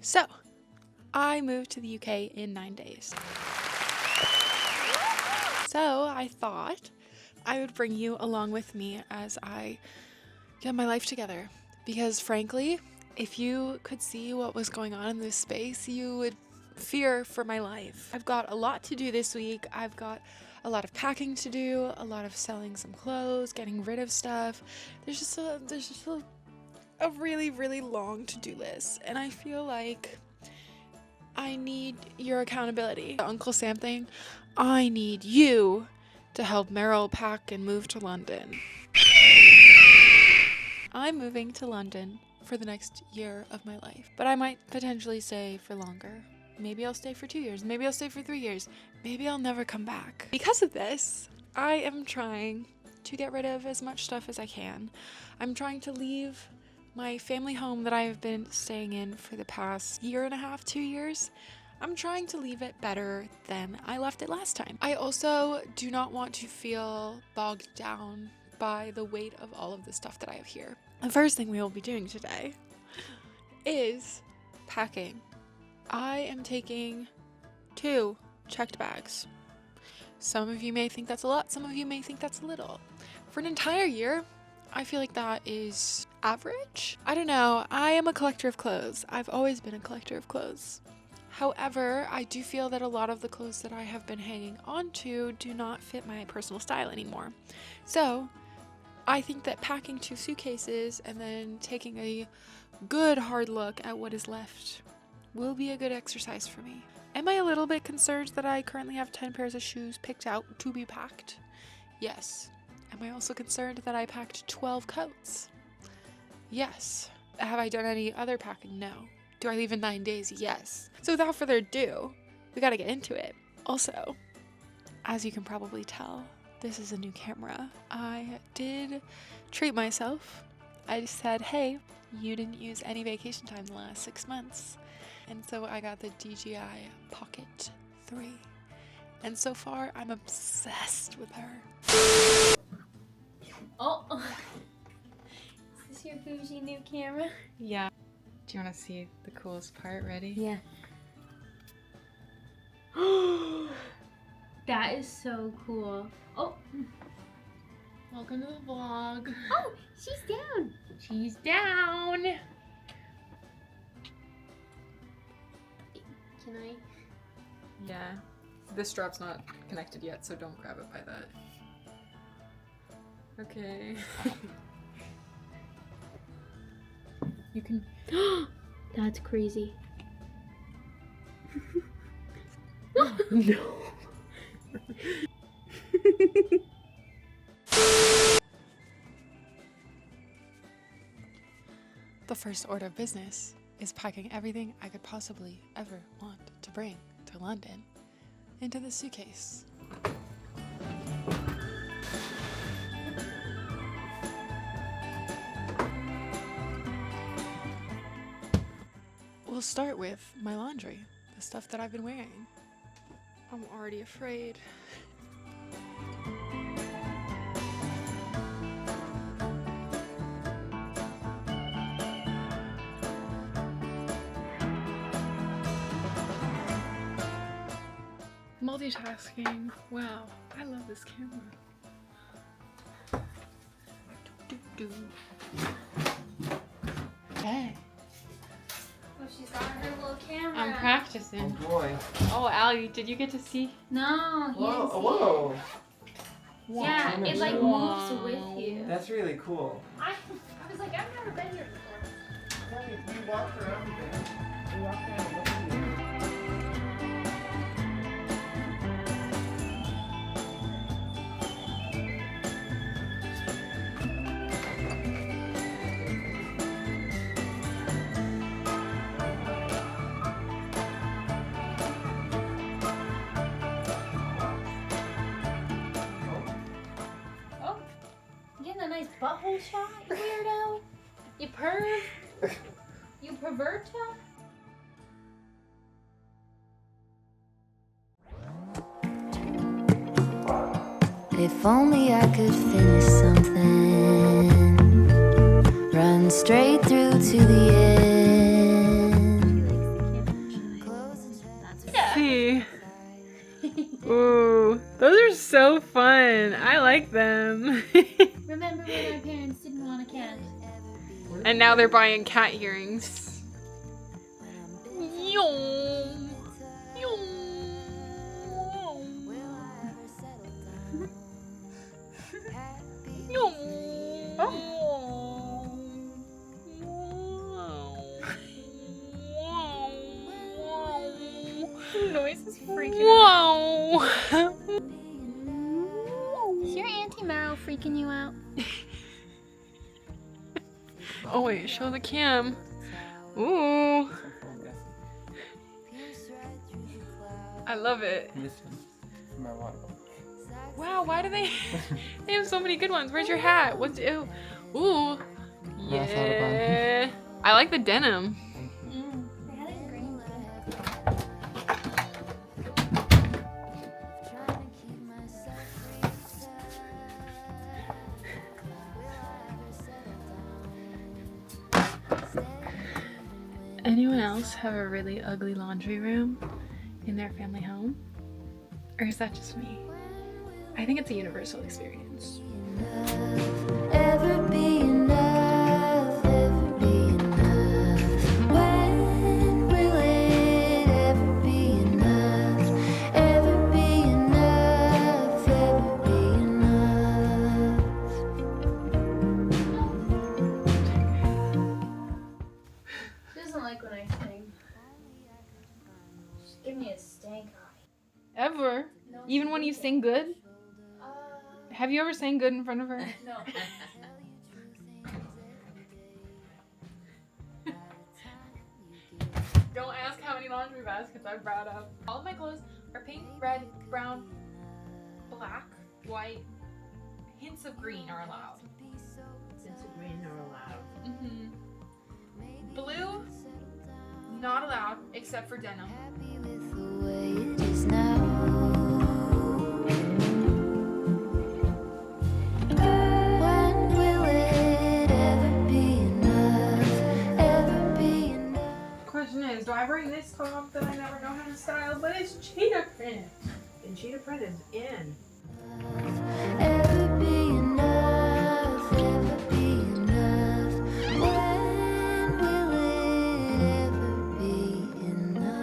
So, I moved to the UK in 9 days. So, I thought I would bring you along with me as I get my life together. Because frankly, if you could see what was going on in this space, you would fear for my life. I've got a lot to do this week. I've got a lot of packing to do, a lot of selling some clothes, getting rid of stuff. There's just a really, really long to-do list, and I feel like I need your accountability. Uncle Sam thing, I need you to help Meryl pack and move to London. I'm moving to London for the next year of my life, but I might potentially stay for longer. Maybe I'll stay for 2 years, maybe I'll stay for 3 years, maybe I'll never come back. Because of this, I am trying to get rid of as much stuff as I can. I'm trying to leave my family home that I have been staying in for the past year and a half, 2 years. I'm trying to leave it better than I left it last time. I also do not want to feel bogged down by the weight of all of the stuff that I have here. The first thing we will be doing today is packing. I am taking 2 checked bags. Some of you may think that's a lot, some of you may think that's a little. For an entire year, I feel like that is average. I don't know, I am a collector of clothes. I've always been a collector of clothes. However, I do feel that a lot of the clothes that I have been hanging on to do not fit my personal style anymore. So, I think that packing 2 suitcases and then taking a good hard look at what is left will be a good exercise for me. Am I a little bit concerned that I currently have 10 pairs of shoes picked out to be packed? Yes. Am I also concerned that I packed 12 coats? Yes. Have I done any other packing? No. Do I leave in 9 days? Yes. So without further ado, we gotta get into it. Also, as you can probably tell, this is a new camera. I did treat myself. I just said, hey, you didn't use any vacation time the last 6 months. And so I got the DJI Pocket 3. And so far, I'm obsessed with her. Oh, is this your bougie new camera? Yeah. Do you want to see the coolest part? Ready? Yeah. That is so cool. Oh. Welcome to the vlog. Oh, she's down. She's down. Can I? Yeah. This strap's not connected yet, so don't grab it by that. Okay. You can. That's crazy. No. The first order of business is packing everything I could possibly ever want to bring to London into the suitcase. We'll start with my laundry, the stuff that I've been wearing. I'm already afraid. Multitasking. Wow, I love this camera. Hey. Oh, she's got her little camera. I'm practicing. Oh boy. Oh, Allie, did you get to see? No, he didn't see Whoa. it. Yeah, it like Wow. moves with you. That's really cool. I was like, I've never been here before. We walked around there. We walked around and looked at you. Oh, you getting a nice butthole shot, you weirdo. You perv. You perverto. If only I could finish something, run straight through to the end. so fun. I like them. Remember when our parents didn't want a cat? And now they're buying cat earrings. Yum. Yum. Yum. Noise is freaking Whoa. Is your Auntie Meryl freaking you out? Oh wait, show the cam. Ooh. I love it. This one for my water bottle. Wow, why do they they have so many good ones? Where's your hat? What's ew? Ooh. That's out of bun. Yeah. I like the denim. They had it in green. Anyone else have a really ugly laundry room in their family home? Or is that just me? I think it's a universal experience. Ever be enough, ever be enough. When will it ever be enough? Ever be enough, ever be enough. She doesn't like when I sing. She's giving me a stank eye. Ever? Even when you sing good? Have you ever sang good in front of her? No. Don't ask how many laundry baskets I've brought up. All of my clothes are pink, red, brown, black, white. Hints of green are allowed. Since green are allowed. Blue, not allowed, except for denim. Happy with the way it is now. When will it ever be enough? Ever be enough? Question is, do I bring this top that I never know how to style, but it's cheetah print? And cheetah print is in. Ever be enough? Ever be enough? When will it ever be enough?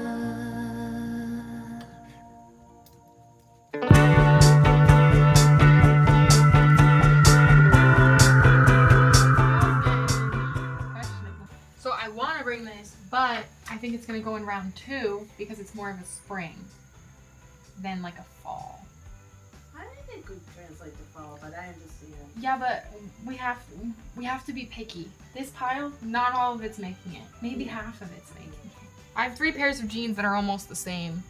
So I want to bring this, but I think it's going to go in round 2 because it's more of a spring than like a fall. I think we translate to fall, but I understand. Yeah, but we have to be picky. This pile, not all of it's making it. Maybe half of it's making it. I have 3 pairs of jeans that are almost the same.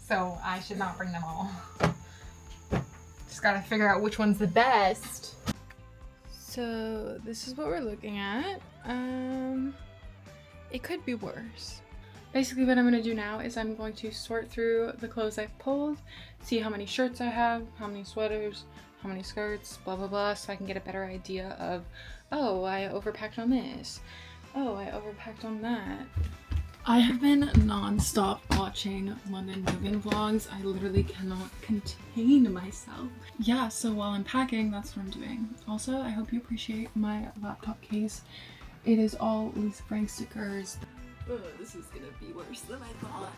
So I should not bring them all. Just gotta figure out which one's the best. So this is what we're looking at. It could be worse. Basically what I'm gonna do now is I'm going to sort through the clothes I've pulled, see how many shirts I have, how many sweaters, how many skirts, blah blah blah, so I can get a better idea of, oh, I overpacked on this. Oh, I overpacked on that. I have been non-stop watching London move-in vlogs. I literally cannot contain myself. Yeah, so while I'm packing, that's what I'm doing. Also, I hope you appreciate my laptop case. It is all Lisa Frank stickers. Oh, this is gonna be worse than I thought.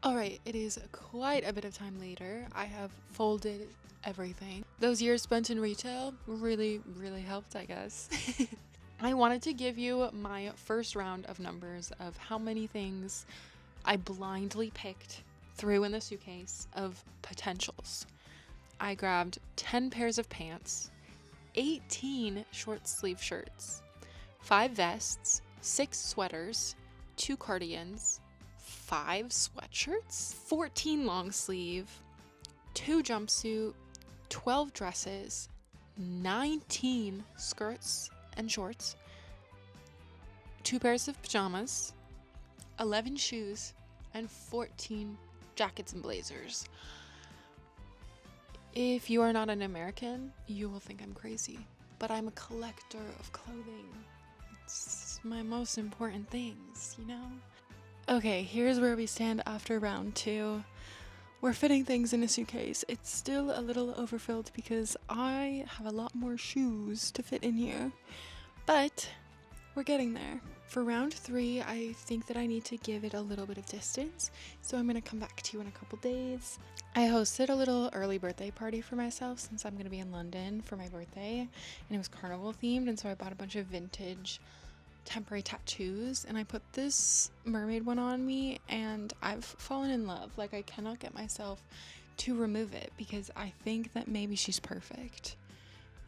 Alright, it is quite a bit of time later. I have folded everything. Those years spent in retail really helped, I guess. I wanted to give you my first round of numbers of how many things I blindly picked, threw in the suitcase of potentials. I grabbed 10 pairs of pants, 18 short sleeve shirts, 5 vests, 6 sweaters, 2 cardigans, 5 sweatshirts, 14 long sleeve, 2 jumpsuit, 12 dresses, 19 skirts and shorts, 2 pairs of pajamas, 11 shoes, and 14 jackets and blazers. If you are not an American, you will think I'm crazy. but I'm a collector of clothing. It's my most important things, you know? Okay, here's where we stand after round 2. We're fitting things in a suitcase. It's still a little overfilled because I have a lot more shoes to fit in here, but we're getting there. For round 3, I think that I need to give it a little bit of distance, so I'm gonna come back to you in a couple days. I hosted a little early birthday party for myself since I'm gonna be in London for my birthday, and it was carnival themed, and so I bought a bunch of vintage temporary tattoos, and I put this mermaid one on me, and I've fallen in love. Like, I cannot get myself to remove it because I think that maybe she's perfect,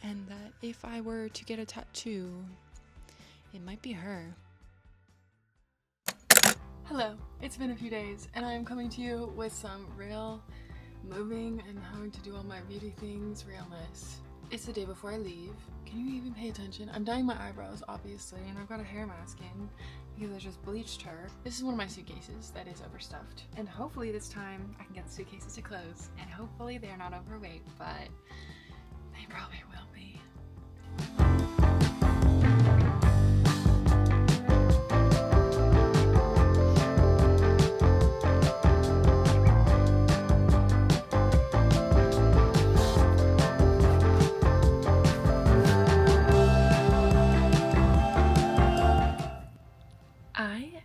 and that if I were to get a tattoo, it might be her. Hello, it's been a few days, and I am coming to you with some real moving and having to do all my beauty things realness. It's the day before I leave. Can you even pay attention? I'm dyeing my eyebrows, obviously, and I've got a hair mask in because I just bleached her. This is one of my suitcases that is overstuffed, and hopefully this time I can get the suitcases to close, and hopefully they're not overweight, but they probably will be.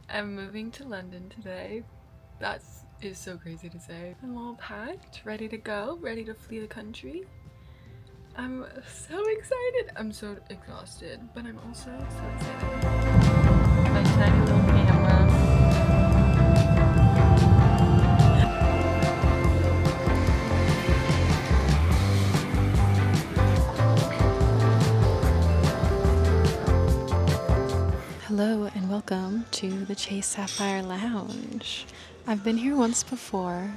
I'm moving to London today. That is so crazy to say. I'm all packed, ready to go, ready to flee the country. I'm so excited. I'm so exhausted, but I'm also so excited. My tiny little camera. Hello and welcome to the Chase Sapphire Lounge. I've been here once before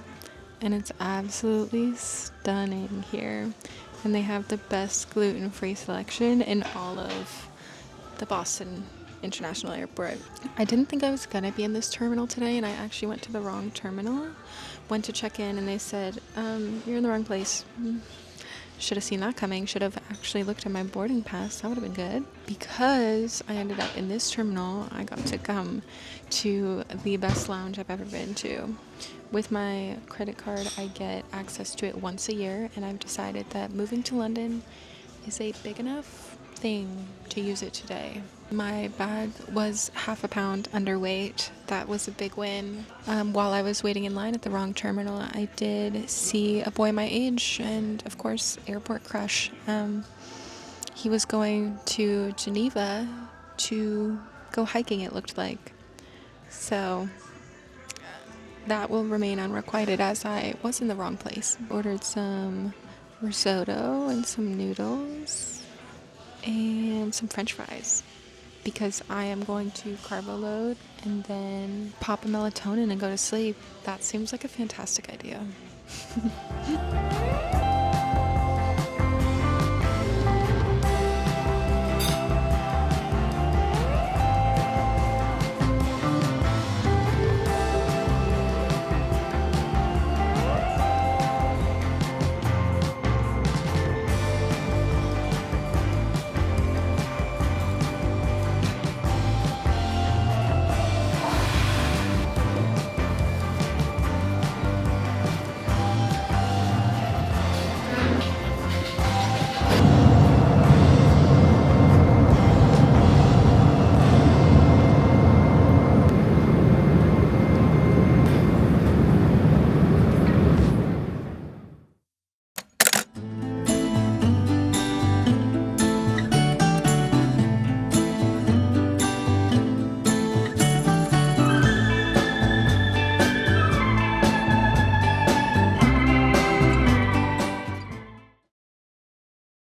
and it's absolutely stunning here, and they have the best gluten-free selection in all of the Boston International Airport. I didn't think I was gonna be in this terminal today, and I actually went to the wrong terminal. Went to check in and they said, you're in the wrong place. Should have seen that coming. Should have actually looked at my boarding pass. That would have been good. Because I ended up in this terminal, I got to come to the best lounge I've ever been to. With my credit card, I get access to it once a year, and I've decided that moving to London is a big enough thing to use it today. My bag was half a pound underweight. That was a big win. While I was waiting in line at the wrong terminal, I did see a boy my age and, of course, airport crush. He was going to Geneva to go hiking, it looked like. So that will remain unrequited as I was in the wrong place. Ordered some risotto and some noodles and some french fries because I am going to carbo load and then pop a melatonin and go to sleep. That seems like a fantastic idea.